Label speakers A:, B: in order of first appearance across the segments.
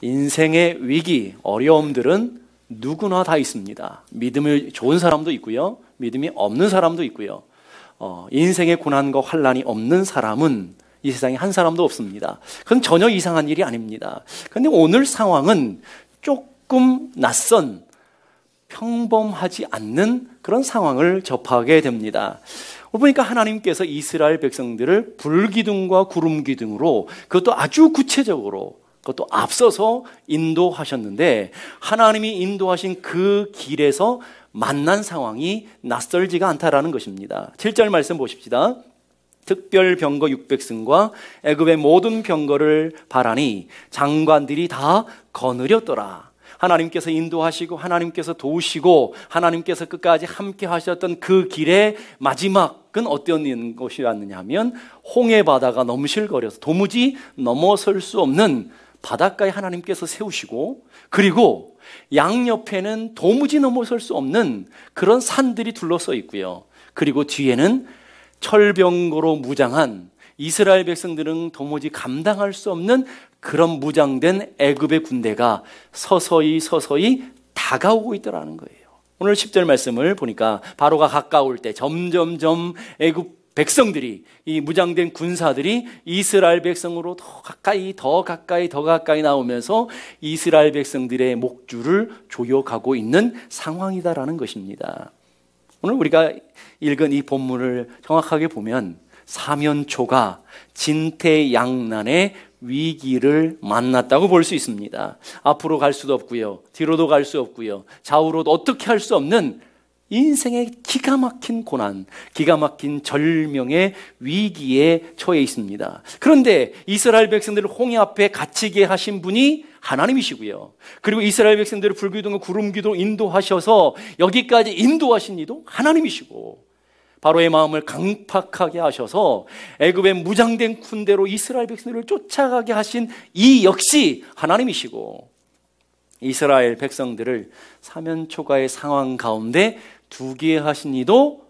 A: 인생의 위기, 어려움들은 누구나 다 있습니다. 믿음이 좋은 사람도 있고요, 믿음이 없는 사람도 있고요. 인생의 고난과 환난이 없는 사람은 이 세상에 한 사람도 없습니다. 그건 전혀 이상한 일이 아닙니다. 그런데 오늘 상황은 조금 낯선, 평범하지 않는 그런 상황을 접하게 됩니다. 보니까 하나님께서 이스라엘 백성들을 불기둥과 구름기둥으로, 그것도 아주 구체적으로, 그것도 앞서서 인도하셨는데, 하나님이 인도하신 그 길에서 만난 상황이 낯설지가 않다라는 것입니다. 7절 말씀 보십시다. 특별 병거 600승과 애굽의 모든 병거를 바라니 장관들이 다 거느렸더라. 하나님께서 인도하시고 하나님께서 도우시고 하나님께서 끝까지 함께 하셨던 그 길의 마지막은 어떤 것이었느냐 하면, 홍해 바다가 넘실거려서 도무지 넘어설 수 없는 바닷가에 하나님께서 세우시고, 그리고 양옆에는 도무지 넘어설 수 없는 그런 산들이 둘러서 있고요. 그리고 뒤에는 철병거로 무장한, 이스라엘 백성들은 도무지 감당할 수 없는 그런 무장된 애굽의 군대가 서서히 다가오고 있더라는 거예요. 오늘 10절 말씀을 보니까 바로가 가까울 때 점점점 애굽 백성들이, 이 무장된 군사들이 이스라엘 백성으로 더 가까이 나오면서 이스라엘 백성들의 목줄을 조여가고 있는 상황이다라는 것입니다. 오늘 우리가 읽은 이 본문을 정확하게 보면 사면초가 진퇴양난의 위기를 만났다고 볼 수 있습니다. 앞으로 갈 수도 없고요, 뒤로도 갈 수 없고요, 좌우로도 어떻게 할 수 없는 인생의 기가 막힌 고난, 기가 막힌 절명의 위기에 처해 있습니다. 그런데 이스라엘 백성들을 홍해 앞에 갇히게 하신 분이 하나님이시고요, 그리고 이스라엘 백성들을 불기둥과 구름기둥으로 인도하셔서 여기까지 인도하신 이도 하나님이시고, 바로의 마음을 강팍하게 하셔서 애굽의 무장된 군대로 이스라엘 백성들을 쫓아가게 하신 이 역시 하나님이시고, 이스라엘 백성들을 사면초가의 상황 가운데 두게 하신 이도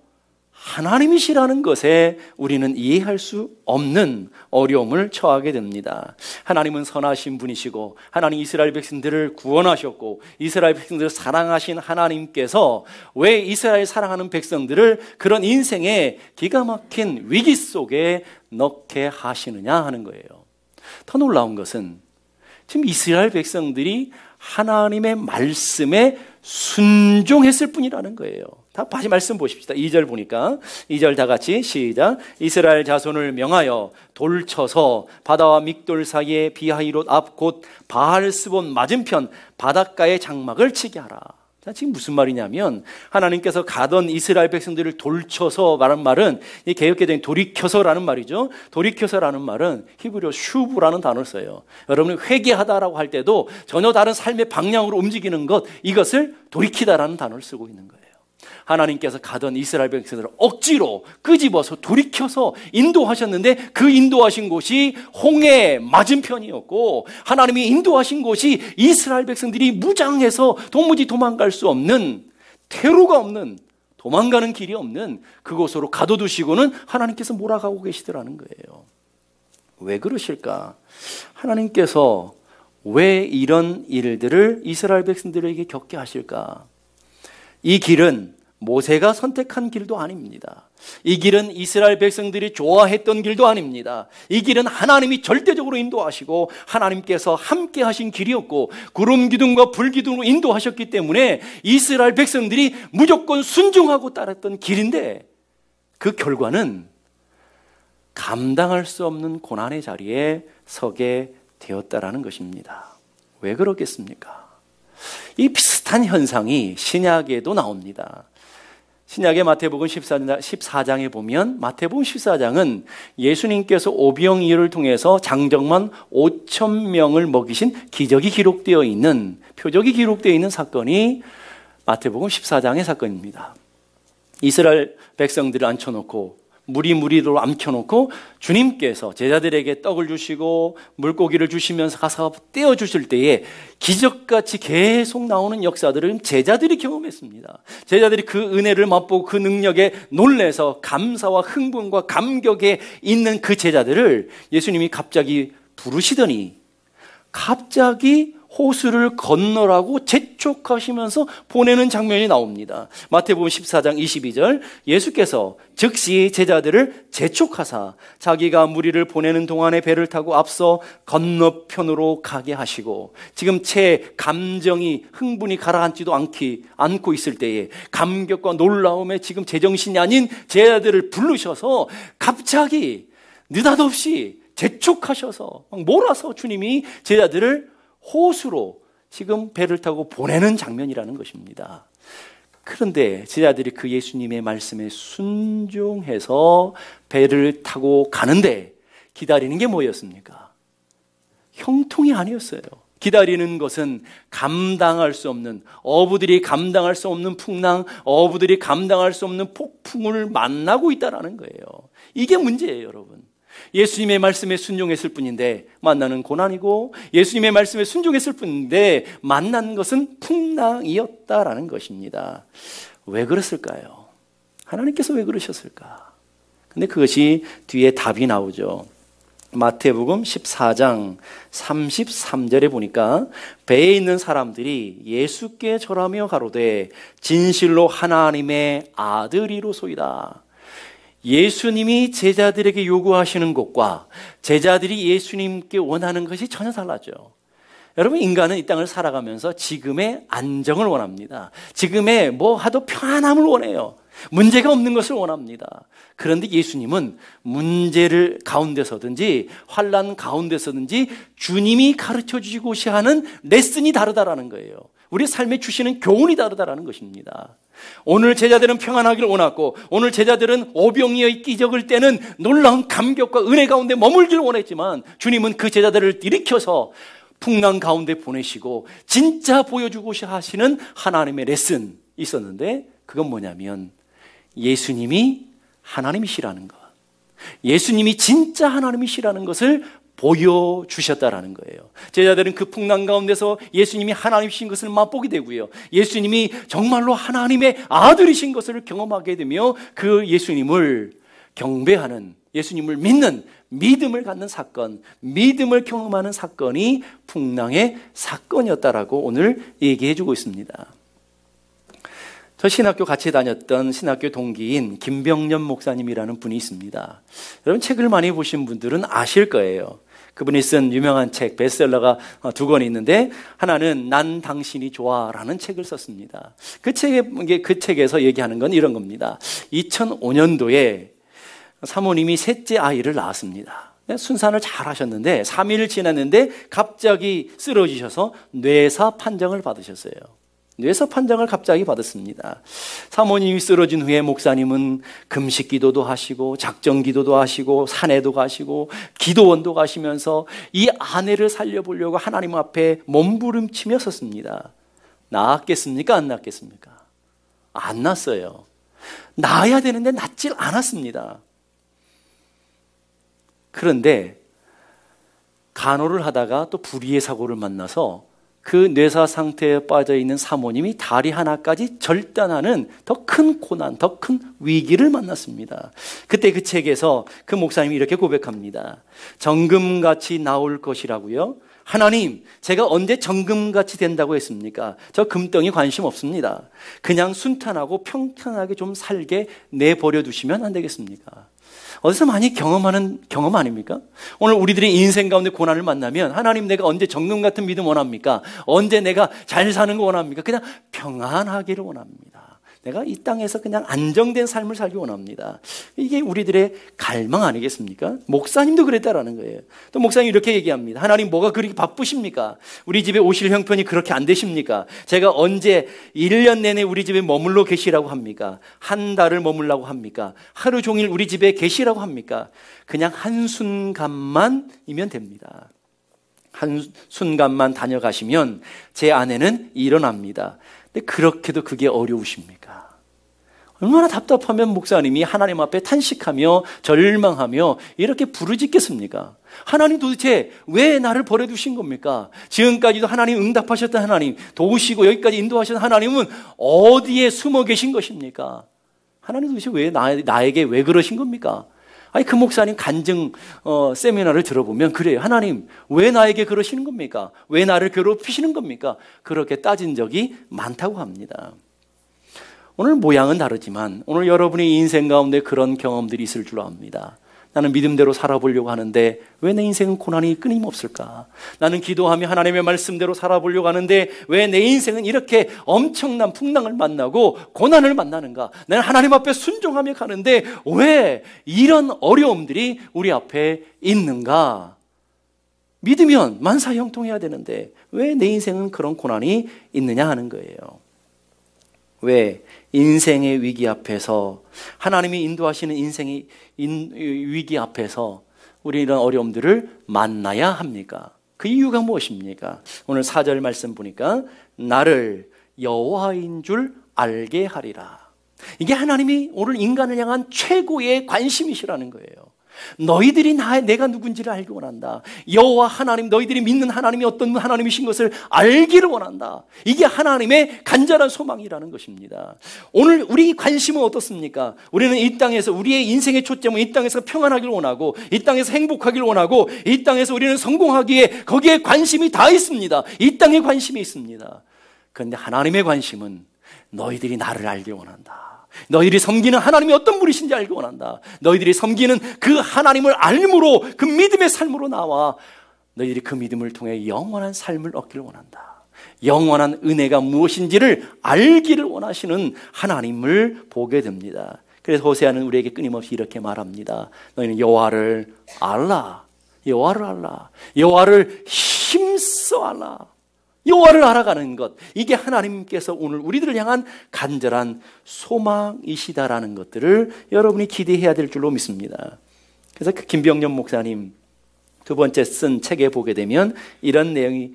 A: 하나님이시라는 것에 우리는 이해할 수 없는 어려움을 처하게 됩니다. 하나님은 선하신 분이시고, 하나님 이스라엘 백성들을 구원하셨고, 이스라엘 백성들을 사랑하신 하나님께서 왜 이스라엘 사랑하는 백성들을 그런 인생의 기가 막힌 위기 속에 넣게 하시느냐 하는 거예요. 더 놀라운 것은 지금 이스라엘 백성들이 하나님의 말씀에 순종했을 뿐이라는 거예요. 다시 말씀 보십시다. 2절 보니까, 2절 다 같이 시작. 이스라엘 자손을 명하여 돌쳐서 바다와 믹돌 사이에 비하이롯 앞 곧 바알스본 맞은편 바닷가에 장막을 치게 하라. 자, 지금 무슨 말이냐면, 하나님께서 가던 이스라엘 백성들을 돌쳐서 말한 말은, 이 개역개정이 돌이켜서라는 말이죠. 돌이켜서라는 말은 히브리어 슈브라는 단어를 써요. 여러분이 회개하다라고 할 때도 전혀 다른 삶의 방향으로 움직이는 것, 이것을 돌이키다라는 단어를 쓰고 있는 거예요. 하나님께서 가던 이스라엘 백성들을 억지로 끄집어서 돌이켜서 인도하셨는데, 그 인도하신 곳이 홍해 맞은편이었고, 하나님이 인도하신 곳이 이스라엘 백성들이 무장해서 도무지 도망갈 수 없는, 퇴로가 없는, 도망가는 길이 없는 그곳으로 가둬두시고는 하나님께서 몰아가고 계시더라는 거예요. 왜 그러실까? 하나님께서 왜 이런 일들을 이스라엘 백성들에게 겪게 하실까? 이 길은 모세가 선택한 길도 아닙니다. 이 길은 이스라엘 백성들이 좋아했던 길도 아닙니다. 이 길은 하나님이 절대적으로 인도하시고 하나님께서 함께 하신 길이었고, 구름기둥과 불기둥으로 인도하셨기 때문에 이스라엘 백성들이 무조건 순종하고 따랐던 길인데, 그 결과는 감당할 수 없는 고난의 자리에 서게 되었다라는 것입니다. 왜 그렇겠습니까? 이 비슷한 현상이 신약에도 나옵니다. 신약의 마태복음 14장에 보면, 마태복음 14장은 예수님께서 오병이어를 통해서 장정만 5,000명을 먹이신 기적이 기록되어 있는, 표적이 기록되어 있는 사건이 마태복음 14장의 사건입니다. 이스라엘 백성들을 앉혀놓고, 무리로 앉혀놓고 주님께서 제자들에게 떡을 주시고 물고기를 주시면서 가서 떼어주실 때에 기적같이 계속 나오는 역사들은 제자들이 경험했습니다. 제자들이 그 은혜를 맛보고 그 능력에 놀래서 감사와 흥분과 감격에 있는 그 제자들을 예수님이 갑자기 부르시더니 갑자기 호수를 건너라고 재촉하시면서 보내는 장면이 나옵니다. 마태복음 14장 22절, 예수께서 즉시 제자들을 재촉하사 자기가 무리를 보내는 동안에 배를 타고 앞서 건너편으로 가게 하시고, 지금 채 감정이 흥분이 가라앉지도 않고 있을 때에 감격과 놀라움에 지금 제정신이 아닌 제자들을 부르셔서 갑자기 느닷없이 재촉하셔서 막 몰아서 주님이 제자들을 호수로 지금 배를 타고 보내는 장면이라는 것입니다. 그런데 제자들이 그 예수님의 말씀에 순종해서 배를 타고 가는데 기다리는 게 뭐였습니까? 형통이 아니었어요. 기다리는 것은 감당할 수 없는, 어부들이 감당할 수 없는 풍랑, 어부들이 감당할 수 없는 폭풍을 만나고 있다는 거예요. 이게 문제예요, 여러분. 예수님의 말씀에 순종했을 뿐인데 만나는 고난이고, 예수님의 말씀에 순종했을 뿐인데 만난 것은 풍랑이었다라는 것입니다. 왜 그랬을까요? 하나님께서 왜 그러셨을까? 근데 그것이 뒤에 답이 나오죠. 마태복음 14장 33절에 보니까 배에 있는 사람들이 예수께 절하며 가로되 진실로 하나님의 아들이로소이다. 예수님이 제자들에게 요구하시는 것과 제자들이 예수님께 원하는 것이 전혀 달라져. 여러분, 인간은 이 땅을 살아가면서 지금의 안정을 원합니다. 지금의 뭐 하도 편안함을 원해요. 문제가 없는 것을 원합니다. 그런데 예수님은 문제를 가운데서든지 환난 가운데서든지 주님이 가르쳐 주시고 하는 레슨이 다르다라는 거예요. 우리 삶에 주시는 교훈이 다르다라는 것입니다. 오늘 제자들은 평안하기를 원했고, 오늘 제자들은 오병이어의 기적을 때는 놀라운 감격과 은혜 가운데 머물기를 원했지만, 주님은 그 제자들을 일으켜서 풍랑 가운데 보내시고 진짜 보여주고 하시는 하나님의 레슨이 있었는데, 그건 뭐냐면 예수님이 하나님이시라는 것, 예수님이 진짜 하나님이시라는 것을 보여주셨다라는 거예요. 제자들은 그 풍랑 가운데서 예수님이 하나님이신 것을 맛보게 되고요, 예수님이 정말로 하나님의 아들이신 것을 경험하게 되며 그 예수님을 경배하는, 예수님을 믿는 믿음을 갖는 사건, 믿음을 경험하는 사건이 풍랑의 사건이었다라고 오늘 얘기해 주고 있습니다. 저 신학교 같이 다녔던 신학교 동기인 김병년 목사님이라는 분이 있습니다. 여러분, 책을 많이 보신 분들은 아실 거예요. 그분이 쓴 유명한 책, 베스트셀러가 두 권이 있는데, 하나는 난 당신이 좋아라는 책을 썼습니다. 그 책에서 얘기하는 건 이런 겁니다. 2005년도에 사모님이 셋째 아이를 낳았습니다. 순산을 잘 하셨는데 3일 지났는데 갑자기 쓰러지셔서 뇌사 판정을 받으셨어요. 뇌사 판정을 갑자기 받았습니다. 사모님이 쓰러진 후에 목사님은 금식 기도도 하시고 작정 기도도 하시고 산에도 가시고 기도원도 가시면서 이 아내를 살려보려고 하나님 앞에 몸부림치며 섰습니다. 낫겠습니까? 안 낫겠습니까? 안 낫어요. 나아야 되는데 낫질 않았습니다. 그런데 간호를 하다가 또 불의의 사고를 만나서 그 뇌사 상태에 빠져 있는 사모님이 다리 하나까지 절단하는 더 큰 고난, 더 큰 위기를 만났습니다. 그때 그 책에서 그 목사님이 이렇게 고백합니다. 정금같이 나올 것이라고요? 하나님, 제가 언제 정금같이 된다고 했습니까? 저 금덩이 관심 없습니다. 그냥 순탄하고 평탄하게 좀 살게 내버려 두시면 안 되겠습니까? 어디서 많이 경험하는 경험 아닙니까? 오늘 우리들의 인생 가운데 고난을 만나면, 하나님, 내가 언제 정금 같은 믿음 원합니까? 언제 내가 잘 사는 거 원합니까? 그냥 평안하기를 원합니다. 내가 이 땅에서 그냥 안정된 삶을 살기 원합니다. 이게 우리들의 갈망 아니겠습니까? 목사님도 그랬다라는 거예요. 또 목사님이 이렇게 얘기합니다. 하나님, 뭐가 그렇게 바쁘십니까? 우리 집에 오실 형편이 그렇게 안 되십니까? 제가 언제 1년 내내 우리 집에 머물러 계시라고 합니까? 한 달을 머물라고 합니까? 하루 종일 우리 집에 계시라고 합니까? 그냥 한순간만이면 됩니다. 한순간만 다녀가시면 제 아내는 일어납니다. 근데 그렇게도 그게 어려우십니까? 얼마나 답답하면 목사님이 하나님 앞에 탄식하며 절망하며 이렇게 부르짖겠습니까? 하나님, 도대체 왜 나를 버려두신 겁니까? 지금까지도 하나님 응답하셨던 하나님, 도우시고 여기까지 인도하셨던 하나님은 어디에 숨어 계신 것입니까? 하나님, 도대체 왜 나에게 왜 그러신 겁니까? 아니 그 목사님 간증 세미나를 들어보면 그래요. 하나님 왜 나에게 그러시는 겁니까? 왜 나를 괴롭히시는 겁니까? 그렇게 따진 적이 많다고 합니다. 오늘 모양은 다르지만 오늘 여러분의 인생 가운데 그런 경험들이 있을 줄 압니다. 나는 믿음대로 살아보려고 하는데 왜 내 인생은 고난이 끊임없을까? 나는 기도하며 하나님의 말씀대로 살아보려고 하는데 왜 내 인생은 이렇게 엄청난 풍랑을 만나고 고난을 만나는가? 나는 하나님 앞에 순종하며 가는데 왜 이런 어려움들이 우리 앞에 있는가? 믿으면 만사형통해야 되는데 왜 내 인생은 그런 고난이 있느냐 하는 거예요. 왜 인생의 위기 앞에서 하나님이 인도하시는 인생의 위기 앞에서 우리 이런 어려움들을 만나야 합니까? 그 이유가 무엇입니까? 오늘 4절 말씀 보니까 나를 여호와인 줄 알게 하리라. 이게 하나님이 오늘 인간을 향한 최고의 관심이시라는 거예요. 너희들이 내가 누군지를 알기 원한다. 여호와 하나님, 너희들이 믿는 하나님이 어떤 하나님이신 것을 알기를 원한다. 이게 하나님의 간절한 소망이라는 것입니다. 오늘 우리 관심은 어떻습니까? 우리는 이 땅에서 우리의 인생의 초점은 이 땅에서 평안하길 원하고 이 땅에서 행복하길 원하고 이 땅에서 우리는 성공하기에 거기에 관심이 다 있습니다. 이 땅에 관심이 있습니다. 그런데 하나님의 관심은 너희들이 나를 알길 원한다. 너희들이 섬기는 하나님이 어떤 분이신지 알기 원한다. 너희들이 섬기는 그 하나님을 알므로 그 믿음의 삶으로 나와 너희들이 그 믿음을 통해 영원한 삶을 얻기를 원한다. 영원한 은혜가 무엇인지를 알기를 원하시는 하나님을 보게 됩니다. 그래서 호세아는 우리에게 끊임없이 이렇게 말합니다. 너희는 여호와를 알라. 여호와를 알라. 여호와를 힘써 알라. 여호와를 알아가는 것, 이게 하나님께서 오늘 우리들을 향한 간절한 소망이시다라는 것들을 여러분이 기대해야 될 줄로 믿습니다. 그래서 그 김병년 목사님 두 번째 쓴 책에 보게 되면 이런 내용이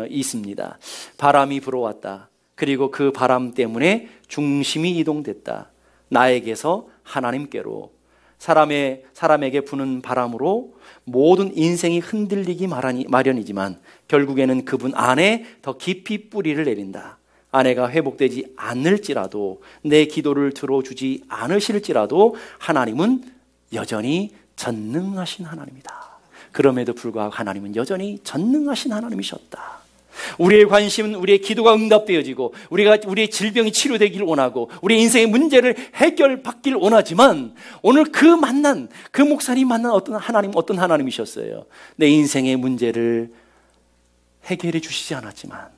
A: 있습니다. 바람이 불어왔다. 그리고 그 바람 때문에 중심이 이동됐다. 나에게서 하나님께로. 사람에게 부는 바람으로 모든 인생이 흔들리기 마련이지만 결국에는 그분 안에 더 깊이 뿌리를 내린다. 아내가 회복되지 않을지라도 내 기도를 들어주지 않으실지라도 하나님은 여전히 전능하신 하나님이다. 그럼에도 불구하고 하나님은 여전히 전능하신 하나님이셨다. 우리의 관심은 우리의 기도가 응답되어지고 우리의 질병이 치료되기를 원하고 우리의 인생의 문제를 해결받기를 원하지만 오늘 그 만난 그 목사님 만난 어떤 하나님이셨어요. 내 인생의 문제를 해결해 주시지 않았지만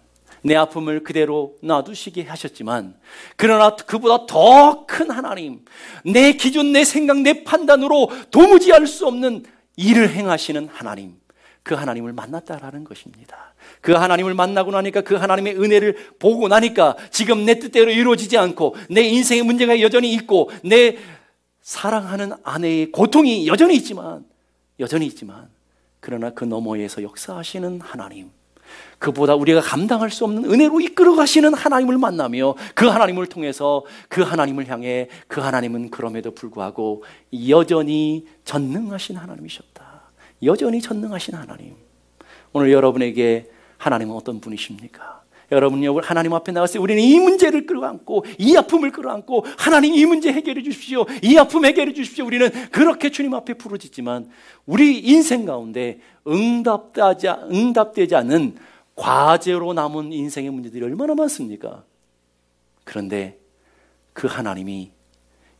A: 내 아픔을 그대로 놔두시게 하셨지만 그러나 그보다 더 큰 하나님, 내 기준, 내 생각, 내 판단으로 도무지 알 수 없는 일을 행하시는 하나님, 그 하나님을 만났다라는 것입니다. 그 하나님을 만나고 나니까 그 하나님의 은혜를 보고 나니까 지금 내 뜻대로 이루어지지 않고 내 인생의 문제가 여전히 있고 내 사랑하는 아내의 고통이 여전히 있지만 그러나 그 너머에서 역사하시는 하나님, 그보다 우리가 감당할 수 없는 은혜로 이끌어 가시는 하나님을 만나며 그 하나님을 통해서 그 하나님을 향해 그 하나님은 그럼에도 불구하고 여전히 전능하신 하나님이셨다. 여전히 전능하신 하나님. 오늘 여러분에게 하나님은 어떤 분이십니까? 여러분이 하나님 앞에 나갔을 때 우리는 이 문제를 끌어안고 이 아픔을 끌어안고 하나님 이 문제 해결해 주십시오. 이 아픔 해결해 주십시오. 우리는 그렇게 주님 앞에 부르짖지만 우리 인생 가운데 응답되지 않는 과제로 남은 인생의 문제들이 얼마나 많습니까? 그런데 그 하나님이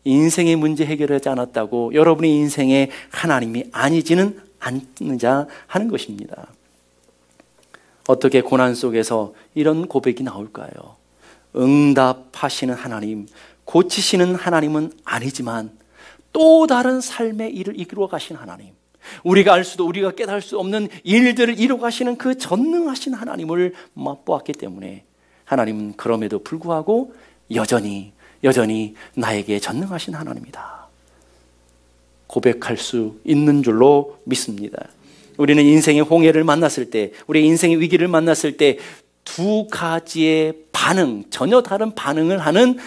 A: 인생의 문제 해결하지 않았다고 여러분의 인생의 하나님이 아니지는 않느냐 하는 것입니다. 어떻게 고난 속에서 이런 고백이 나올까요? 응답하시는 하나님, 고치시는 하나님은 아니지만 또 다른 삶의 일을 이끌어 가신 하나님, 우리가 깨달을 수 없는 일들을 이루어 가시는 그 전능하신 하나님을 맛보았기 때문에 하나님은 그럼에도 불구하고 여전히 나에게 전능하신 하나님이다 고백할 수 있는 줄로 믿습니다. 우리는 인생의 홍해를 만났을 때, 우리의 인생의 위기를 만났을 때 두 가지의 전혀 다른 반응을 하는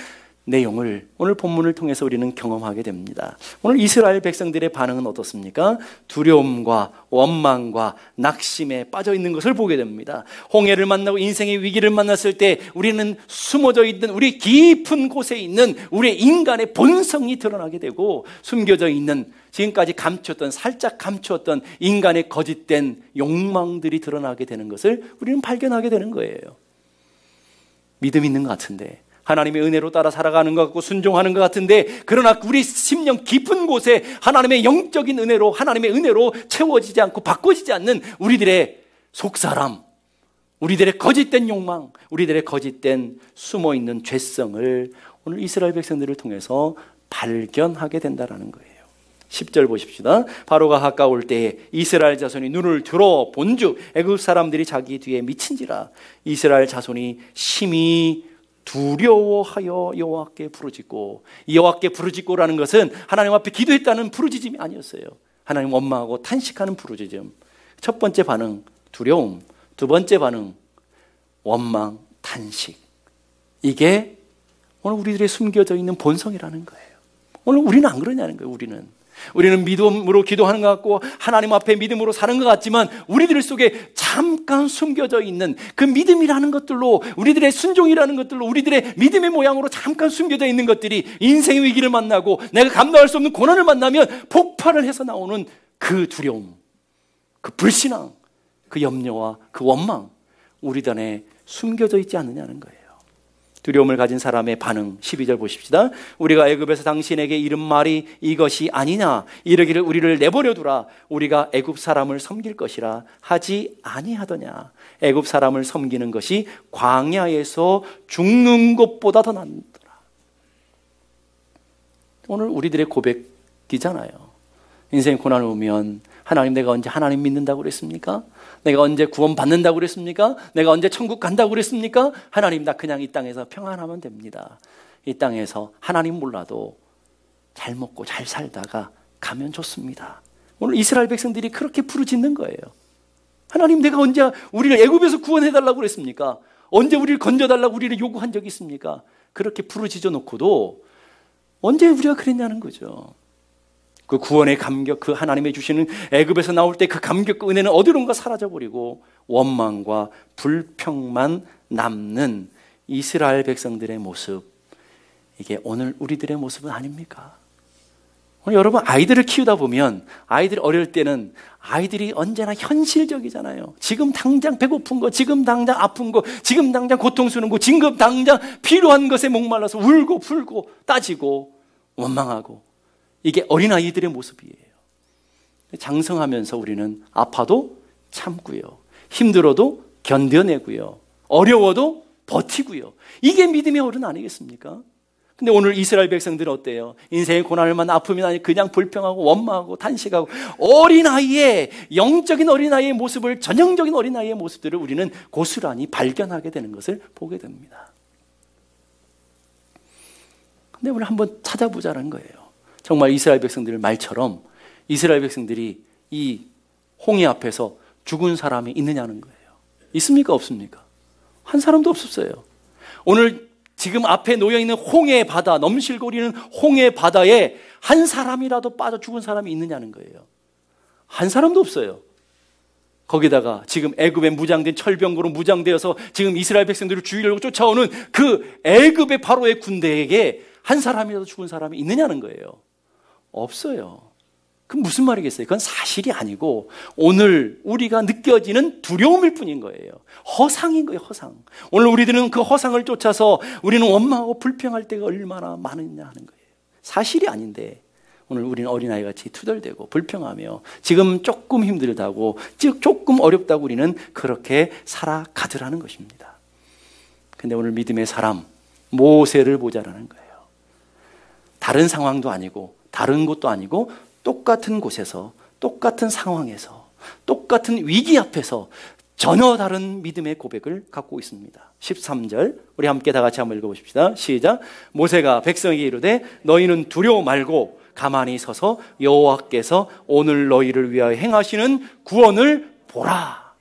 A: 내용을 오늘 본문을 통해서 우리는 경험하게 됩니다. 오늘 이스라엘 백성들의 반응은 어떻습니까? 두려움과 원망과 낙심에 빠져 있는 것을 보게 됩니다. 홍해를 만나고 인생의 위기를 만났을 때 우리는 숨어져 있는 우리 깊은 곳에 있는 우리의 인간의 본성이 드러나게 되고, 숨겨져 있는 지금까지 살짝 감추었던 인간의 거짓된 욕망들이 드러나게 되는 것을 우리는 발견하게 되는 거예요. 믿음 있는 것 같은데, 하나님의 은혜로 따라 살아가는 것 같고 순종하는 것 같은데, 그러나 우리 심령 깊은 곳에 하나님의 영적인 은혜로, 하나님의 은혜로 채워지지 않고 바꿔지지 않는 우리들의 속사람, 우리들의 거짓된 욕망, 우리들의 거짓된 숨어있는 죄성을 오늘 이스라엘 백성들을 통해서 발견하게 된다는 거예요. 10절 보십시다. 바로가 가까울 때에 이스라엘 자손이 눈을 들어 본즉 애굽 사람들이 자기 뒤에 미친지라. 이스라엘 자손이 심히 두려워하여 여호와께 부르짖고, 이 여호와께 부르짖고라는 것은 하나님 앞에 기도했다는 부르짖음이 아니었어요. 하나님 원망하고 탄식하는 부르짖음. 첫 번째 반응 두려움, 두 번째 반응 원망, 탄식. 이게 오늘 우리들의 숨겨져 있는 본성이라는 거예요. 오늘 우리는 안 그러냐는 거예요. 우리는 믿음으로 기도하는 것 같고 하나님 앞에 믿음으로 사는 것 같지만, 우리들 속에 잠깐 숨겨져 있는 그 믿음이라는 것들로, 우리들의 순종이라는 것들로, 우리들의 믿음의 모양으로 잠깐 숨겨져 있는 것들이 인생의 위기를 만나고 내가 감당할 수 없는 고난을 만나면 폭발을 해서 나오는 그 두려움, 그 불신앙, 그 염려와 그 원망, 우리 안에 숨겨져 있지 않느냐는 거예요. 두려움을 가진 사람의 반응 12절 보십시다. 우리가 애굽에서 당신에게 이른 말이 이것이 아니냐, 이르기를 우리를 내버려 두라, 우리가 애굽 사람을 섬길 것이라 하지 아니하더냐. 애굽 사람을 섬기는 것이 광야에서 죽는 것보다 더 낫더라. 오늘 우리들의 고백이잖아요. 인생 고난을 오면 하나님, 내가 언제 하나님 믿는다고 그랬습니까? 내가 언제 구원 받는다고 그랬습니까? 내가 언제 천국 간다고 그랬습니까? 하나님, 나 그냥 이 땅에서 평안하면 됩니다. 이 땅에서 하나님 몰라도 잘 먹고 잘 살다가 가면 좋습니다. 오늘 이스라엘 백성들이 그렇게 부르짖는 거예요. 하나님, 내가 언제 우리를 애굽에서 구원해달라고 그랬습니까? 언제 우리를 건져달라고 우리를 요구한 적이 있습니까? 그렇게 부르짖어 놓고도 언제 우리가 그랬냐는 거죠. 그 구원의 감격, 그 하나님의 주시는 애굽에서 나올 때 그 감격, 그 은혜는 어디론가 사라져버리고 원망과 불평만 남는 이스라엘 백성들의 모습, 이게 오늘 우리들의 모습은 아닙니까? 오늘 여러분, 아이들을 키우다 보면, 아이들이 어릴 때는 아이들이 언제나 현실적이잖아요. 지금 당장 배고픈 거, 지금 당장 아픈 거, 지금 당장 고통스러운 거, 지금 당장 필요한 것에 목말라서 울고 풀고 따지고 원망하고, 이게 어린아이들의 모습이에요. 장성하면서 우리는 아파도 참고요, 힘들어도 견뎌내고요, 어려워도 버티고요. 이게 믿음의 어른 아니겠습니까? 근데 오늘 이스라엘 백성들은 어때요? 인생의 고난을 만나 아픔이 나니 그냥 불평하고 원망하고 탄식하고, 어린아이의, 영적인 어린아이의 모습을, 전형적인 어린아이의 모습들을 우리는 고스란히 발견하게 되는 것을 보게 됩니다. 근데 우리 한번 찾아보자는 거예요. 정말 이스라엘 백성들 말처럼 이스라엘 백성들이 이 홍해 앞에서 죽은 사람이 있느냐는 거예요. 있습니까? 없습니까? 한 사람도 없었어요. 오늘 지금 앞에 놓여있는 홍해 바다, 넘실거리는 홍해 바다에 한 사람이라도 빠져 죽은 사람이 있느냐는 거예요. 한 사람도 없어요. 거기다가 지금 애굽에 무장된, 철병거로 무장되어서 지금 이스라엘 백성들을 죽이려고 쫓아오는 그 애굽의 바로의 군대에게 한 사람이라도 죽은 사람이 있느냐는 거예요. 없어요. 그럼 무슨 말이겠어요? 그건 사실이 아니고 오늘 우리가 느껴지는 두려움일 뿐인 거예요. 허상인 거예요, 허상. 오늘 우리들은 그 허상을 쫓아서 우리는 원망하고 불평할 때가 얼마나 많으냐 하는 거예요. 사실이 아닌데 오늘 우리는 어린아이같이 투덜대고 불평하며 지금 조금 힘들다고, 조금 어렵다고 우리는 그렇게 살아가더라는 것입니다. 근데 오늘 믿음의 사람 모세를 보자라는 거예요. 다른 상황도 아니고 다른 곳도 아니고 똑같은 곳에서, 똑같은 상황에서, 똑같은 위기 앞에서 전혀 다른 믿음의 고백을 갖고 있습니다. 13절 우리 함께 다 같이 한번 읽어보십시다. 시작. 모세가 백성에게 이르되 너희는 두려워 말고 가만히 서서 여호와께서 오늘 너희를 위하여 행하시는 구원을 보라.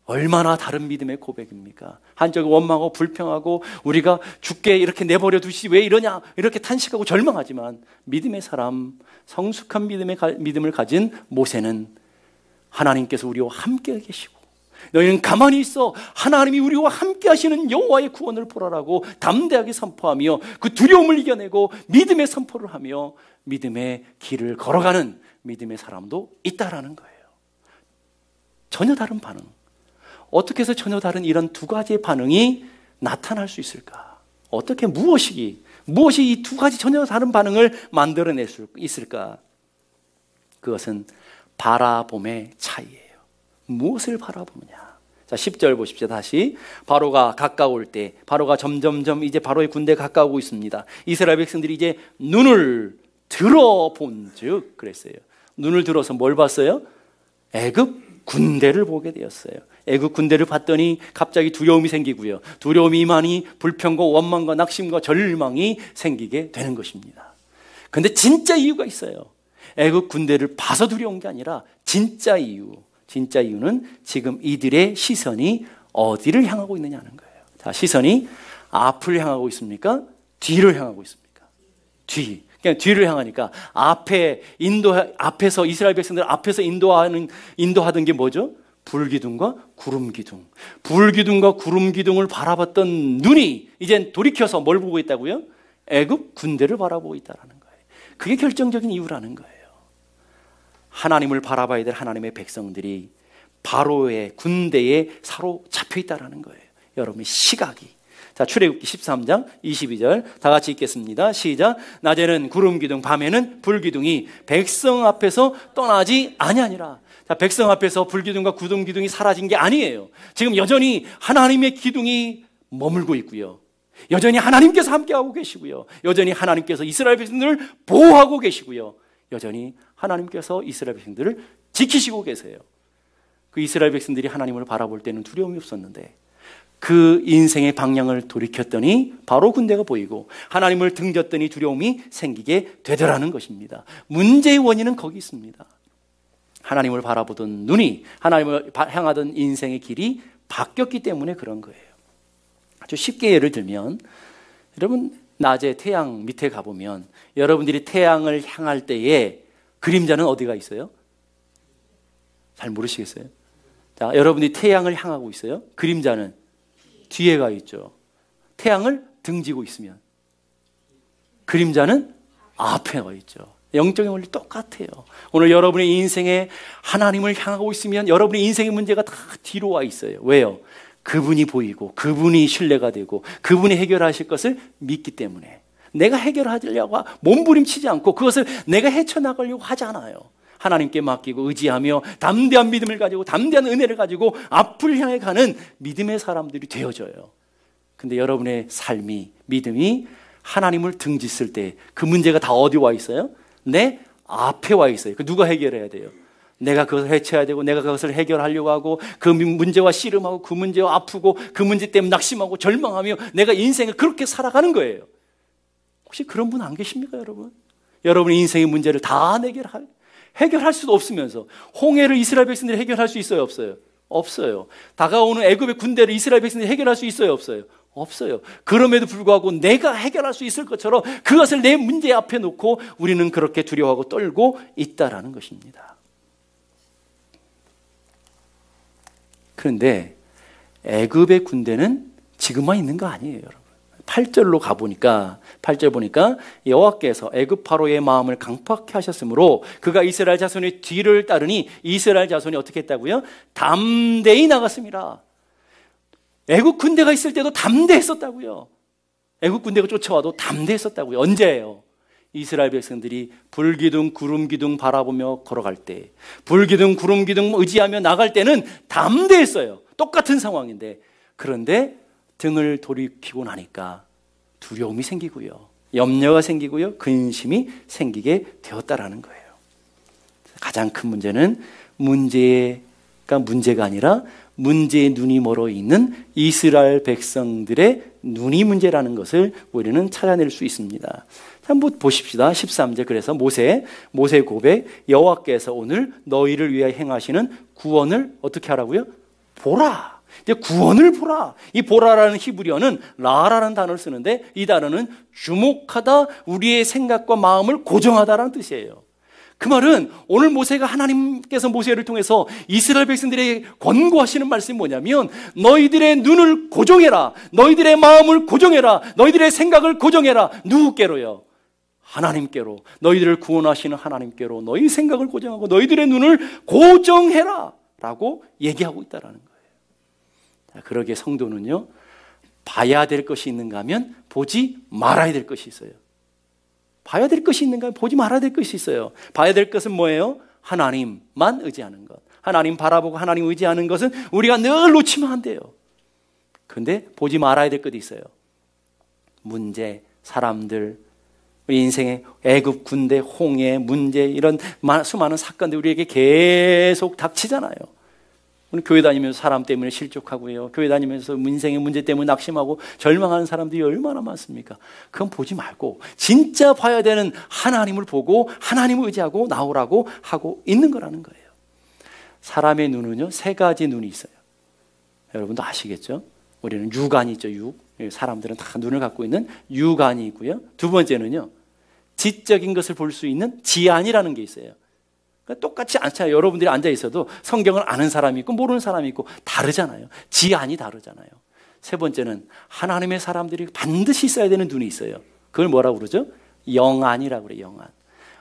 A: 얼마나 다른 믿음의 고백입니까? 한쪽에 원망하고 불평하고 우리가 죽게 이렇게 내버려 두시 왜 이러냐 이렇게 탄식하고 절망하지만 믿음의 사람, 성숙한 믿음을 가진 모세는 하나님께서 우리와 함께 계시고 너희는 가만히 있어 하나님이 우리와 함께 하시는 여호와의 구원을 보라라고 담대하게 선포하며 그 두려움을 이겨내고 믿음의 선포를 하며 믿음의 길을 걸어가는 믿음의 사람도 있다라는 거예요. 전혀 다른 반응. 어떻게 해서 전혀 다른 이런 두 가지의 반응이 나타날 수 있을까? 어떻게 무엇이 이 두 가지 전혀 다른 반응을 만들어낼 수 있을까? 그것은 바라봄의 차이예요. 무엇을 바라보느냐? 자, 10절 보십시오. 다시. 바로가 가까울 때, 바로가 점점점 이제 바로의 군대가 가까우고 있습니다. 이스라엘 백성들이 이제 눈을 들어본즉 그랬어요. 눈을 들어서 뭘 봤어요? 애굽 군대를 보게 되었어요. 애굽 군대를 봤더니 갑자기 두려움이 생기고요. 두려움이 임하니 불평과 원망과 낙심과 절망이 생기게 되는 것입니다. 그런데 진짜 이유가 있어요. 애굽 군대를 봐서 두려운 게 아니라 진짜 이유는 지금 이들의 시선이 어디를 향하고 있느냐는 거예요. 자, 시선이 앞을 향하고 있습니까? 뒤를 향하고 있습니까? 뒤. 그냥 뒤를 향하니까 앞에서 이스라엘 백성들 앞에서 인도하던 게 뭐죠? 불기둥과 구름기둥. 불기둥과 구름기둥을 바라봤던 눈이 이젠 돌이켜서 뭘 보고 있다고요? 애굽 군대를 바라보고 있다는 거예요. 그게 결정적인 이유라는 거예요. 하나님을 바라봐야 될 하나님의 백성들이 바로의 군대에 사로잡혀 있다는 거예요. 여러분의 시각이. 자, 출애굽기 13장 22절 다 같이 읽겠습니다. 시작. 낮에는 구름기둥, 밤에는 불기둥이 백성 앞에서 떠나지 아니하니라. 자, 백성 앞에서 불기둥과 구름기둥이 사라진 게 아니에요. 지금 여전히 하나님의 기둥이 머물고 있고요. 여전히 하나님께서 함께하고 계시고요. 여전히 하나님께서 이스라엘 백성들을 보호하고 계시고요. 여전히 하나님께서 이스라엘 백성들을 지키시고 계세요. 그 이스라엘 백성들이 하나님을 바라볼 때는 두려움이 없었는데 그 인생의 방향을 돌이켰더니 바로 군대가 보이고 하나님을 등졌더니 두려움이 생기게 되더라는 것입니다. 문제의 원인은 거기 있습니다. 하나님을 바라보던 눈이 하나님을 향하던 인생의 길이 바뀌었기 때문에 그런 거예요. 아주 쉽게 예를 들면 여러분 낮에 태양 밑에 가보면 여러분들이 태양을 향할 때에 그림자는 어디가 있어요? 잘 모르시겠어요? 자, 여러분들이 태양을 향하고 있어요. 그림자는 뒤에 가 있죠. 태양을 등지고 있으면 그림자는 앞에 가 있죠. 영적인 원리 똑같아요. 오늘 여러분의 인생에 하나님을 향하고 있으면 여러분의 인생의 문제가 다 뒤로 와 있어요. 왜요? 그분이 보이고 그분이 신뢰가 되고 그분이 해결하실 것을 믿기 때문에 내가 해결하려고 몸부림치지 않고 그것을 내가 헤쳐나가려고 하지 않아요. 하나님께 맡기고 의지하며 담대한 믿음을 가지고 담대한 은혜를 가지고 앞을 향해 가는 믿음의 사람들이 되어져요. 근데 여러분의 삶이 믿음이 하나님을 등짓을 때 그 문제가 다 어디 와 있어요? 내 앞에 와 있어요. 그 누가 해결해야 돼요? 내가 그것을 해쳐야 되고 내가 그것을 해결하려고 하고 그 문제와 씨름하고 그 문제와 아프고 그 문제 때문에 낙심하고 절망하며 내가 인생을 그렇게 살아가는 거예요. 혹시 그런 분 안 계십니까, 여러분? 여러분의 인생의 문제를 다 해결할 수도 없으면서 홍해를 이스라엘 백성들이 해결할 수 있어요, 없어요? 없어요. 다가오는 애굽의 군대를 이스라엘 백성들이 해결할 수 있어요, 없어요? 없어요. 그럼에도 불구하고 내가 해결할 수 있을 것처럼 그것을 내 문제 앞에 놓고 우리는 그렇게 두려워하고 떨고 있다라는 것입니다. 그런데 애굽의 군대는 지금만 있는 거 아니에요, 여러분. 8절로 가보니까 8절 보니까 여호와께서 애굽 파로의 마음을 강팍케 하셨으므로 그가 이스라엘 자손의 뒤를 따르니 이스라엘 자손이 어떻게 했다고요? 담대히 나갔습니다. 애굽 군대가 있을 때도 담대했었다고요. 애굽 군대가 쫓아와도 담대했었다고요. 언제예요? 이스라엘 백성들이 불기둥 구름기둥 바라보며 걸어갈 때, 불기둥 구름기둥 의지하며 나갈 때는 담대했어요. 똑같은 상황인데, 그런데 등을 돌이키고 나니까 두려움이 생기고요, 염려가 생기고요, 근심이 생기게 되었다라는 거예요. 가장 큰 문제는 문제가 아니라 문제의 눈이 멀어 있는 이스라엘 백성들의 눈이 문제라는 것을 우리는 찾아낼 수 있습니다. 한번 보십시다. 13절. 그래서 모세 고백, 여호와께서 오늘 너희를 위하여 행하시는 구원을 어떻게 하라고요? 보라. 이제 구원을 보라. 이 보라라는 히브리어는 라라는 단어를 쓰는데 이 단어는 주목하다, 우리의 생각과 마음을 고정하다라는 뜻이에요. 그 말은 오늘 모세가 하나님께서 모세를 통해서 이스라엘 백성들에게 권고하시는 말씀이 뭐냐면 너희들의 눈을 고정해라. 너희들의 마음을 고정해라. 너희들의 생각을 고정해라. 누구께로요? 하나님께로. 너희들을 구원하시는 하나님께로 너희 생각을 고정하고 너희들의 눈을 고정해라 라고 얘기하고 있다는 거예요. 그러기에 성도는요, 봐야 될 것이 있는가 하면 보지 말아야 될 것이 있어요. 봐야 될 것이 있는가? 보지 말아야 될 것이 있어요. 봐야 될 것은 뭐예요? 하나님만 의지하는 것. 하나님 바라보고 하나님 의지하는 것은 우리가 늘 놓치면 안 돼요. 그런데 보지 말아야 될 것이 있어요. 문제, 사람들, 우리 인생의 애굽, 군대, 홍해, 문제, 이런 수많은 사건들 우리에게 계속 닥치잖아요. 우리 교회 다니면서 사람 때문에 실족하고요. 교회 다니면서 인생의 문제 때문에 낙심하고 절망하는 사람들이 얼마나 많습니까? 그건 보지 말고 진짜 봐야 되는 하나님을 보고 하나님을 의지하고 나오라고 하고 있는 거라는 거예요. 사람의 눈은요, 세 가지 눈이 있어요. 여러분도 아시겠죠? 우리는 육안이 있죠. 사람들은 다 눈을 갖고 있는 육안이 있고요. 두 번째는요, 지적인 것을 볼 수 있는 지안이라는 게 있어요. 똑같지 않잖아요. 여러분들이 앉아 있어도 성경을 아는 사람이 있고 모르는 사람이 있고 다르잖아요. 지안이 다르잖아요. 세 번째는 하나님의 사람들이 반드시 있어야 되는 눈이 있어요. 그걸 뭐라고 그러죠? 영안이라고 그래요. 영안.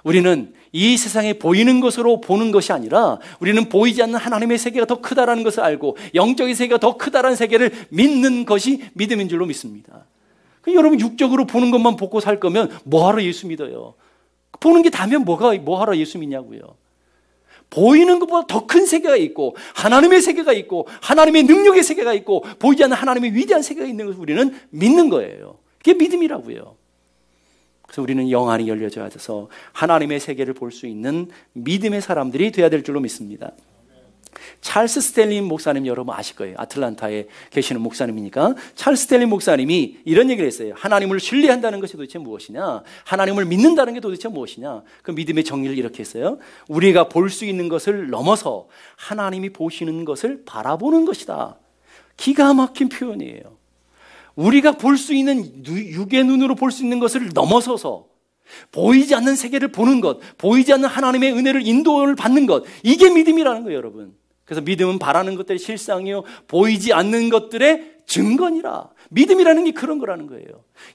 A: 우리는 이 세상에 보이는 것으로 보는 것이 아니라 우리는 보이지 않는 하나님의 세계가 더 크다라는 것을 알고 영적인 세계가 더 크다라는 세계를 믿는 것이 믿음인 줄로 믿습니다. 여러분 육적으로 보는 것만 보고 살 거면 뭐하러 예수 믿어요? 보는 게 다면 뭐하러 예수 믿냐고요? 보이는 것보다 더 큰 세계가 있고 하나님의 세계가 있고 하나님의 능력의 세계가 있고 보이지 않는 하나님의 위대한 세계가 있는 것을 우리는 믿는 거예요. 그게 믿음이라고요. 그래서 우리는 영안이 열려져야 돼서 하나님의 세계를 볼 수 있는 믿음의 사람들이 되어야 될 줄로 믿습니다. 찰스 스탠리 목사님 여러분 아실 거예요. 아틀란타에 계시는 목사님이니까. 찰스 스탠리 목사님이 이런 얘기를 했어요. 하나님을 신뢰한다는 것이 도대체 무엇이냐? 하나님을 믿는다는 게 도대체 무엇이냐? 그 믿음의 정의를 이렇게 했어요. 우리가 볼 수 있는 것을 넘어서 하나님이 보시는 것을 바라보는 것이다. 기가 막힌 표현이에요. 우리가 볼 수 있는 육의 눈으로 볼 수 있는 것을 넘어서서 보이지 않는 세계를 보는 것, 보이지 않는 하나님의 은혜를 인도를 받는 것, 이게 믿음이라는 거예요, 여러분. 그래서 믿음은 바라는 것들의 실상이요 보이지 않는 것들의 증거니라. 믿음이라는 게 그런 거라는 거예요.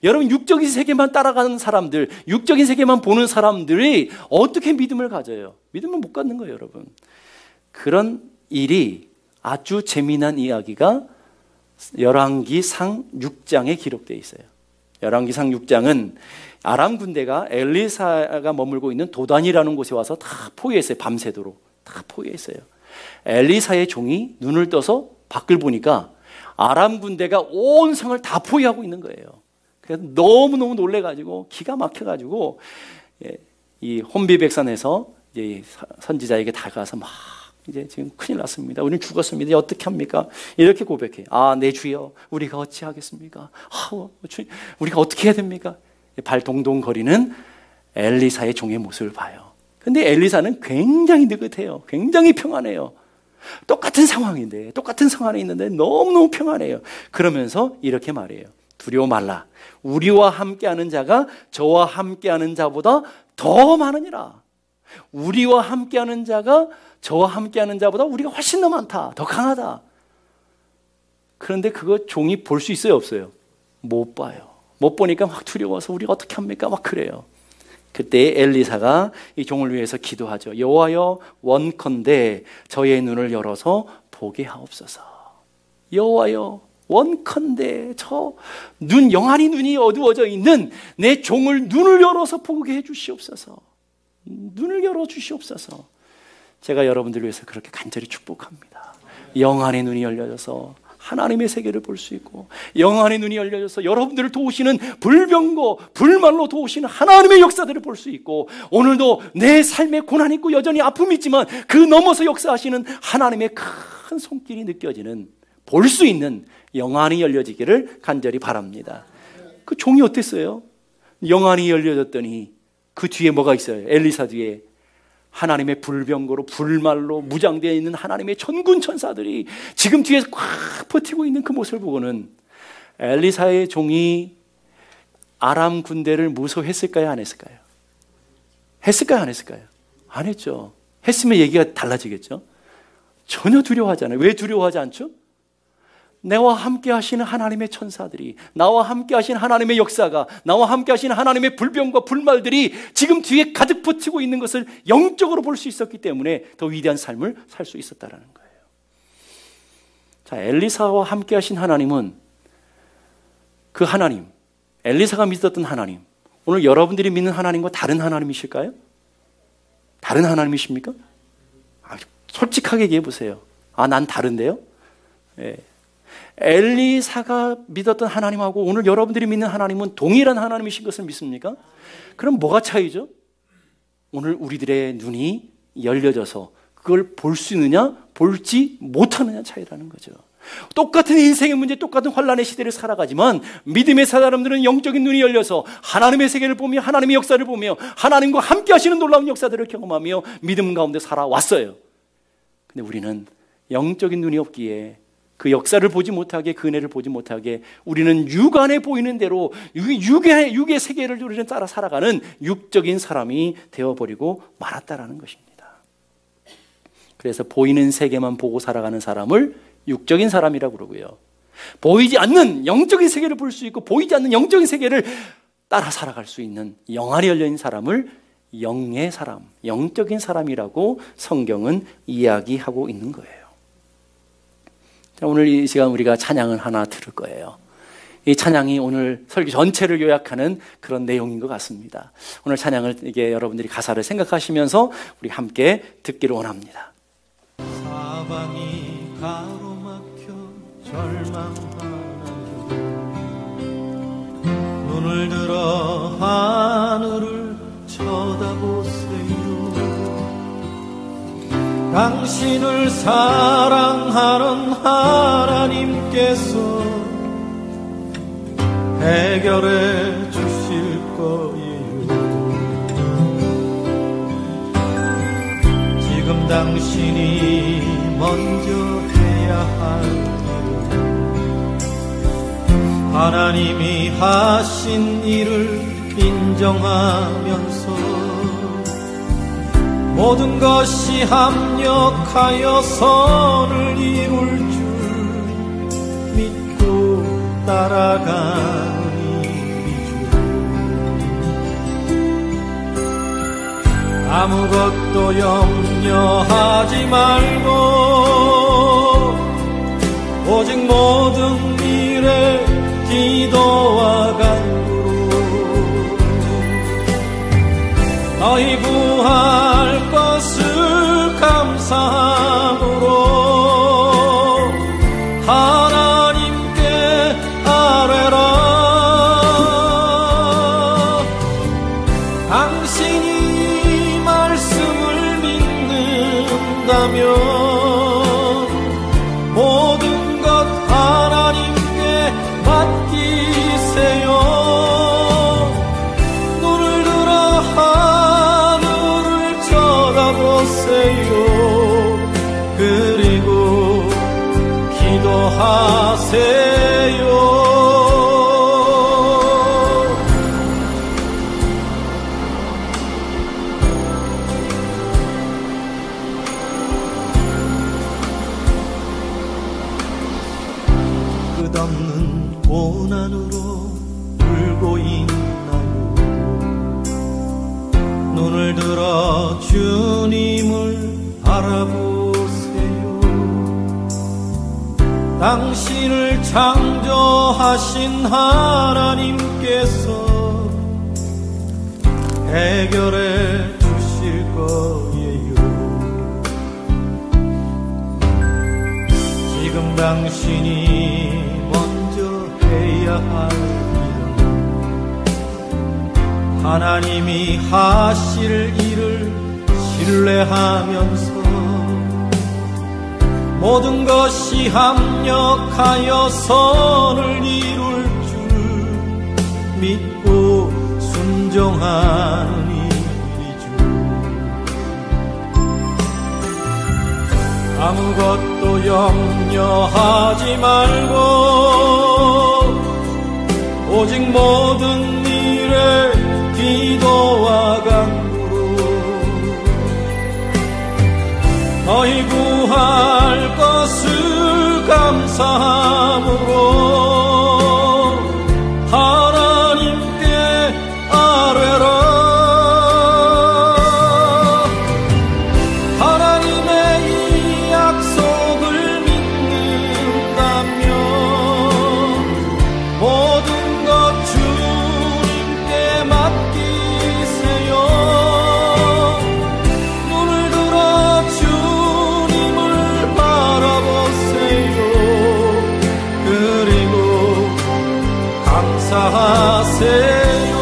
A: 여러분 육적인 세계만 따라가는 사람들, 육적인 세계만 보는 사람들이 어떻게 믿음을 가져요? 믿음을 못 갖는 거예요, 여러분. 그런 일이 아주 재미난 이야기가 열왕기상 6장에 기록되어 있어요. 열왕기상 6장은 아람 군대가 엘리사가 머물고 있는 도단이라는 곳에 와서 다 포위했어요. 밤새도록 다 포위했어요. 엘리사의 종이 눈을 떠서 밖을 보니까 아람 군대가 온 성을 다 포위하고 있는 거예요. 그래서 너무너무 놀래가지고 기가 막혀가지고 이 혼비백산에서 이제 선지자에게 다가가서 막 이제 지금 큰일 났습니다. 우리는 죽었습니다. 이제 어떻게 합니까? 이렇게 고백해. 아, 내 주여, 우리가 어찌 하겠습니까? 우리가 어떻게 해야 됩니까? 발 동동 거리는 엘리사의 종의 모습을 봐요. 근데 엘리사는 굉장히 느긋해요. 굉장히 평안해요. 똑같은 상황인데, 똑같은 상황에 있는데 너무너무 평안해요. 그러면서 이렇게 말해요. 두려워 말라. 우리와 함께하는 자가 저와 함께하는 자보다 더 많으니라. 우리와 함께하는 자가 저와 함께하는 자보다 우리가 훨씬 더 많다. 더 강하다. 그런데 그거 종이 볼 수 있어요, 없어요? 못 봐요. 못 보니까 막 두려워서 우리가 어떻게 합니까? 막 그래요. 그때 엘리사가 이 종을 위해서 기도하죠. 여호와여, 원컨대 저의 눈을 열어서 보게 하옵소서. 여호와여, 원컨대 저 영안이 눈이 어두워져 있는 내 종을 눈을 열어서 보게 해 주시옵소서. 눈을 열어 주시옵소서. 제가 여러분들을 위해서 그렇게 간절히 축복합니다. 영안의 눈이 열려져서 하나님의 세계를 볼 수 있고, 영안의 눈이 열려져서 여러분들을 도우시는 불병거, 불말로 도우시는 하나님의 역사들을 볼 수 있고, 오늘도 내 삶에 고난이 있고 여전히 아픔이 있지만 그 넘어서 역사하시는 하나님의 큰 손길이 느껴지는, 볼 수 있는 영안이 열려지기를 간절히 바랍니다. 그 종이 어땠어요? 영안이 열려졌더니 그 뒤에 뭐가 있어요? 엘리사 뒤에 하나님의 불병거로 불말로 무장되어 있는 하나님의 천군 천사들이 지금 뒤에서 꽉 버티고 있는 그 모습을 보고는 엘리사의 종이 아람 군대를 무서워했을까요? 안 했을까요? 했을까요? 안 했을까요? 안 했죠. 했으면 얘기가 달라지겠죠. 전혀 두려워하지 않아요. 왜 두려워하지 않죠? 나와 함께 하시는 하나님의 천사들이, 나와 함께 하시는 하나님의 역사가, 나와 함께 하시는 하나님의 불병과 불말들이 지금 뒤에 가득 버티고 있는 것을 영적으로 볼 수 있었기 때문에 더 위대한 삶을 살 수 있었다는 거예요. 자, 엘리사와 함께 하신 하나님은 그 하나님, 엘리사가 믿었던 하나님, 오늘 여러분들이 믿는 하나님과 다른 하나님이실까요? 다른 하나님이십니까? 솔직하게 얘기해 보세요. 난 다른데요? 예. 엘리사가 믿었던 하나님하고 오늘 여러분들이 믿는 하나님은 동일한 하나님이신 것을 믿습니까? 그럼 뭐가 차이죠? 오늘 우리들의 눈이 열려져서 그걸 볼 수 있느냐, 볼지 못하느냐 차이라는 거죠. 똑같은 인생의 문제, 똑같은 환란의 시대를 살아가지만 믿음의 사람들은 영적인 눈이 열려서 하나님의 세계를 보며 하나님의 역사를 보며 하나님과 함께 하시는 놀라운 역사들을 경험하며 믿음 가운데 살아왔어요. 근데 우리는 영적인 눈이 없기에 그 역사를 보지 못하게, 그 은혜를 보지 못하게 우리는 육안에 보이는 대로 육의 세계를 우리는 따라 살아가는 육적인 사람이 되어버리고 말았다라는 것입니다. 그래서 보이는 세계만 보고 살아가는 사람을 육적인 사람이라고 그러고요, 보이지 않는 영적인 세계를 볼 수 있고 보이지 않는 영적인 세계를 따라 살아갈 수 있는 영안이 열려있는 사람을 영의 사람, 영적인 사람이라고 성경은 이야기하고 있는 거예요. 자, 오늘 이 시간 우리가 찬양을 하나 들을 거예요. 이 찬양이 오늘 설교 전체를 요약하는 그런 내용인 것 같습니다. 오늘 찬양을 이게 여러분들이 가사를 생각하시면서 우리 함께 듣기를 원합니다.
B: 사방이 가로막혀 절망하나요, 눈을 들어 하늘을 쳐다보세요. 당신을 사랑하는 하나님께서 해결해 주실 거예요. 지금 당신이 먼저 해야 할 일은 하나님이 하신 일을 인정하면서 모든 것이 합력하여 선을 이룰 줄 믿고 따라가는 일이죠. 아무것도 염려하지 말고 오직 모든 일에 기도와 간구로 너희 구할 것을 감사함으로 하나님께 아뢰라. 당신이 말씀을 믿는다면 모든 것 하나님께 맡기세요. 눈을 들어 하늘을 쳐다보세요. 그리고 기도하세요. 끝없는 고난으로 울고 있나요? 눈을 들어 주님을 바라보세요. 당신을 창조하신 하나님께서 해결해 주실 거예요. 지금 당신이 먼저 해야 할 일은 하나님이 하실 일을 신뢰하면서 모든 것이 합력하여 선을 이룰 줄 믿고 순종하는 일이죠. 아무것도 염려하지 말고 오직 모든 일에 기도와 간구로 너희 구할 것을 감사함으로 하나님께 아뢰라. 감사하세요.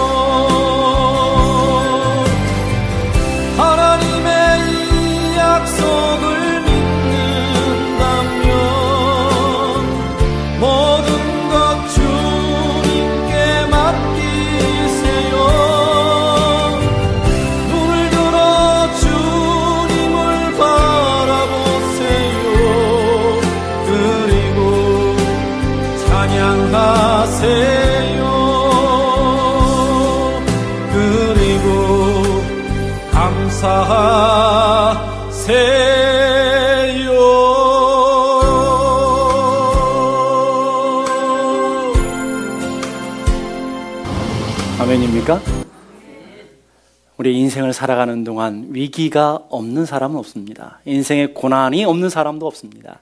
B: 하나님의 이 약속을 믿는다면 모든 것 주님께 맡기세요. 눈을 들어 주님을 바라보세요. 그리고 찬양하세요. 감사하세요.
A: 아멘입니까? 우리 인생을 살아가는 동안 위기가 없는 사람은 없습니다. 인생에 고난이 없는 사람도 없습니다.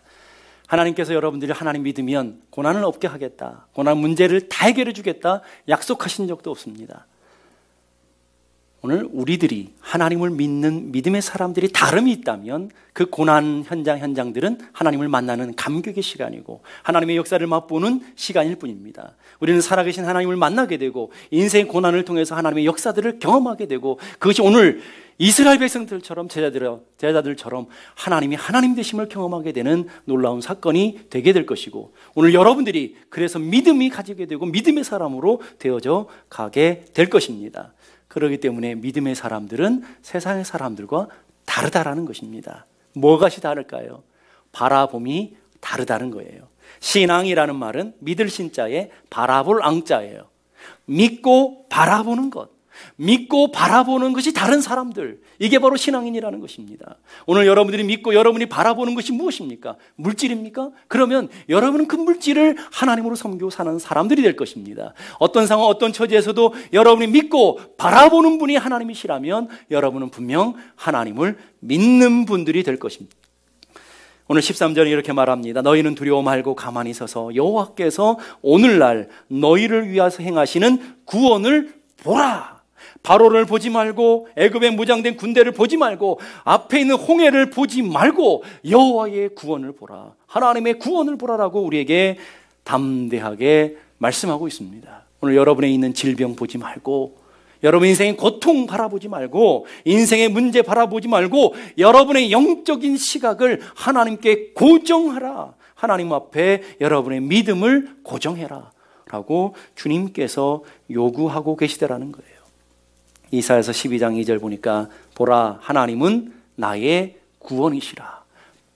A: 하나님께서 여러분들이 하나님 믿으면 고난을 없게 하겠다, 고난 문제를 다 해결해 주겠다 약속하신 적도 없습니다. 오늘 우리들이 하나님을 믿는 믿음의 사람들이 다름이 있다면 그 고난 현장들은 하나님을 만나는 감격의 시간이고 하나님의 역사를 맛보는 시간일 뿐입니다. 우리는 살아계신 하나님을 만나게 되고 인생의 고난을 통해서 하나님의 역사들을 경험하게 되고 그것이 오늘 이스라엘 백성들처럼 제자들처럼 하나님이 하나님 되심을 경험하게 되는 놀라운 사건이 되게 될 것이고 오늘 여러분들이 그래서 믿음이 가지게 되고 믿음의 사람으로 되어져 가게 될 것입니다. 그렇기 때문에 믿음의 사람들은 세상의 사람들과 다르다라는 것입니다. 뭐가시 다를까요? 바라봄이 다르다는 거예요. 신앙이라는 말은 믿을 신자에 바라볼 앙자예요. 믿고 바라보는 것, 믿고 바라보는 것이 다른 사람들, 이게 바로 신앙인이라는 것입니다. 오늘 여러분들이 믿고 여러분이 바라보는 것이 무엇입니까? 물질입니까? 그러면 여러분은 그 물질을 하나님으로 섬기고 사는 사람들이 될 것입니다. 어떤 상황, 어떤 처지에서도 여러분이 믿고 바라보는 분이 하나님이시라면 여러분은 분명 하나님을 믿는 분들이 될 것입니다. 오늘 13절에 이렇게 말합니다. 너희는 두려워 말고 가만히 서서 여호와께서 오늘날 너희를 위하여 행하시는 구원을 보라. 바로를 보지 말고 애굽의 무장된 군대를 보지 말고 앞에 있는 홍해를 보지 말고 여호와의 구원을 보라. 하나님의 구원을 보라라고 우리에게 담대하게 말씀하고 있습니다. 오늘 여러분에 있는 질병 보지 말고 여러분 인생의 고통 바라보지 말고 인생의 문제 바라보지 말고 여러분의 영적인 시각을 하나님께 고정하라. 하나님 앞에 여러분의 믿음을 고정해라 라고 주님께서 요구하고 계시더라는 거예요. 이사야서 12장 2절 보니까 보라 하나님은 나의 구원이시라.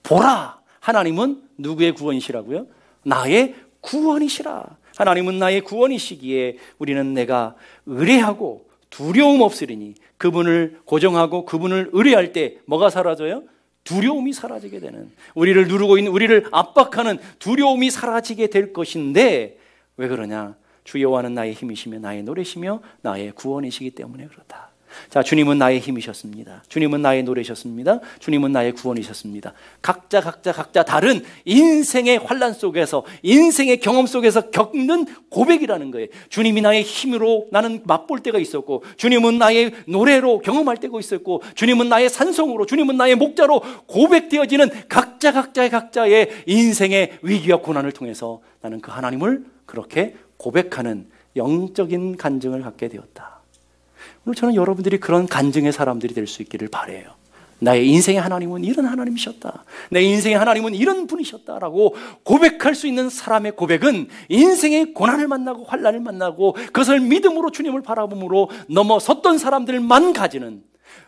A: 보라 하나님은 누구의 구원이시라고요? 나의 구원이시라. 하나님은 나의 구원이시기에 우리는 내가 의뢰하고 두려움 없으리니 그분을 고정하고 그분을 의뢰할 때 뭐가 사라져요? 두려움이 사라지게 되는, 우리를 누르고 있는, 우리를 압박하는 두려움이 사라지게 될 것인데 왜 그러냐? 주 여호와는 나의 힘이시며 나의 노래시며 나의 구원이시기 때문에 그렇다. 자, 주님은 나의 힘이셨습니다. 주님은 나의 노래셨습니다. 주님은 나의 구원이셨습니다. 각자 다른 인생의 환난 속에서, 인생의 경험 속에서 겪는 고백이라는 거예요. 주님이 나의 힘으로 나는 맛볼 때가 있었고, 주님은 나의 노래로 경험할 때가 있었고, 주님은 나의 산성으로, 주님은 나의 목자로 고백되어지는 각자의 인생의 위기와 고난을 통해서 나는 그 하나님을 그렇게 고백하는 영적인 간증을 갖게 되었다. 오늘 저는 여러분들이 그런 간증의 사람들이 될 수 있기를 바라요. 나의 인생의 하나님은 이런 하나님이셨다. 내 인생의 하나님은 이런 분이셨다라고 고백할 수 있는 사람의 고백은 인생의 고난을 만나고 환난을 만나고 그것을 믿음으로 주님을 바라봄으로 넘어섰던 사람들만 가지는,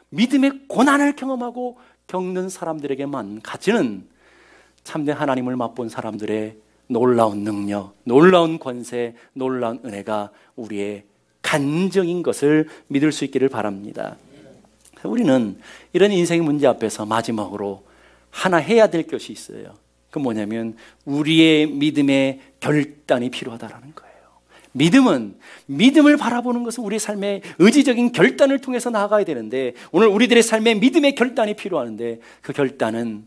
A: 믿음의 고난을 경험하고 겪는 사람들에게만 가지는 참된 하나님을 맛본 사람들의 놀라운 능력, 놀라운 권세, 놀라운 은혜가 우리의 간증인 것을 믿을 수 있기를 바랍니다. 우리는 이런 인생의 문제 앞에서 마지막으로 하나 해야 될 것이 있어요. 그 뭐냐면 우리의 믿음의 결단이 필요하다라는 거예요. 믿음을 바라보는 것은 우리의 삶의 의지적인 결단을 통해서 나아가야 되는데, 오늘 우리들의 삶에 믿음의 결단이 필요하는데, 그 결단은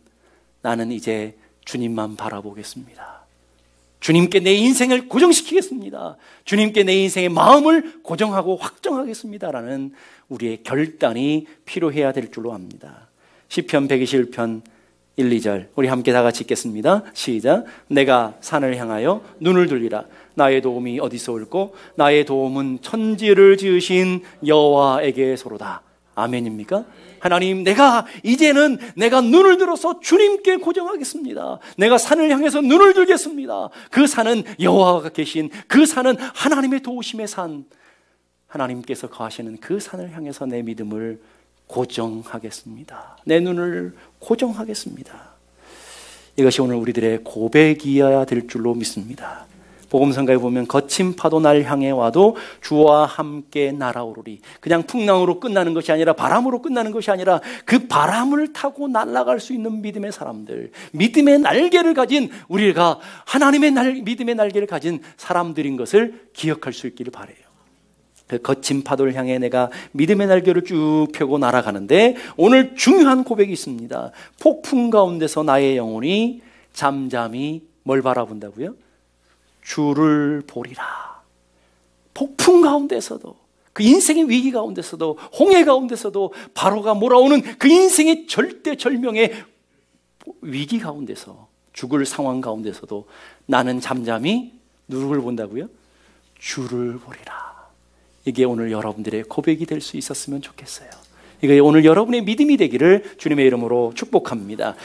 A: 나는 이제 주님만 바라보겠습니다. 주님께 내 인생을 고정시키겠습니다. 주님께 내 인생의 마음을 고정하고 확정하겠습니다라는 우리의 결단이 필요해야 될 줄로 압니다. 시편 121편 1, 2절 우리 함께 다 같이 읽겠습니다. 시작. 내가 산을 향하여 눈을 들리라. 나의 도움이 어디서 올고 나의 도움은 천지를 지으신 여호와에게서로다. 아멘입니까? 하나님, 이제는 내가 눈을 들어서 주님께 고정하겠습니다. 내가 산을 향해서 눈을 들겠습니다. 그 산은 여호와가 계신, 그 산은 하나님의 도우심의 산, 하나님께서 거하시는 그 산을 향해서 내 믿음을 고정하겠습니다. 내 눈을 고정하겠습니다. 이것이 오늘 우리들의 고백이어야 될 줄로 믿습니다. 복음성가에 보면 거친 파도 날 향해 와도 주와 함께 날아오르리. 그냥 풍랑으로 끝나는 것이 아니라, 바람으로 끝나는 것이 아니라, 그 바람을 타고 날아갈 수 있는 믿음의 사람들, 믿음의 날개를 가진, 우리가 하나님의 믿음의 날개를 가진 사람들인 것을 기억할 수 있기를 바라요. 그 거친 파도를 향해 내가 믿음의 날개를 쭉 펴고 날아가는데, 오늘 중요한 고백이 있습니다. 폭풍 가운데서 나의 영혼이 잠잠히 뭘 바라본다고요? 주를 보리라. 폭풍 가운데서도, 그 인생의 위기 가운데서도, 홍해 가운데서도, 바로가 몰아오는 그 인생의 절대절명의 위기 가운데서, 죽을 상황 가운데서도 나는 잠잠히 누구를 본다고요? 주를 보리라. 이게 오늘 여러분들의 고백이 될 수 있었으면 좋겠어요. 이게 오늘 여러분의 믿음이 되기를 주님의 이름으로 축복합니다.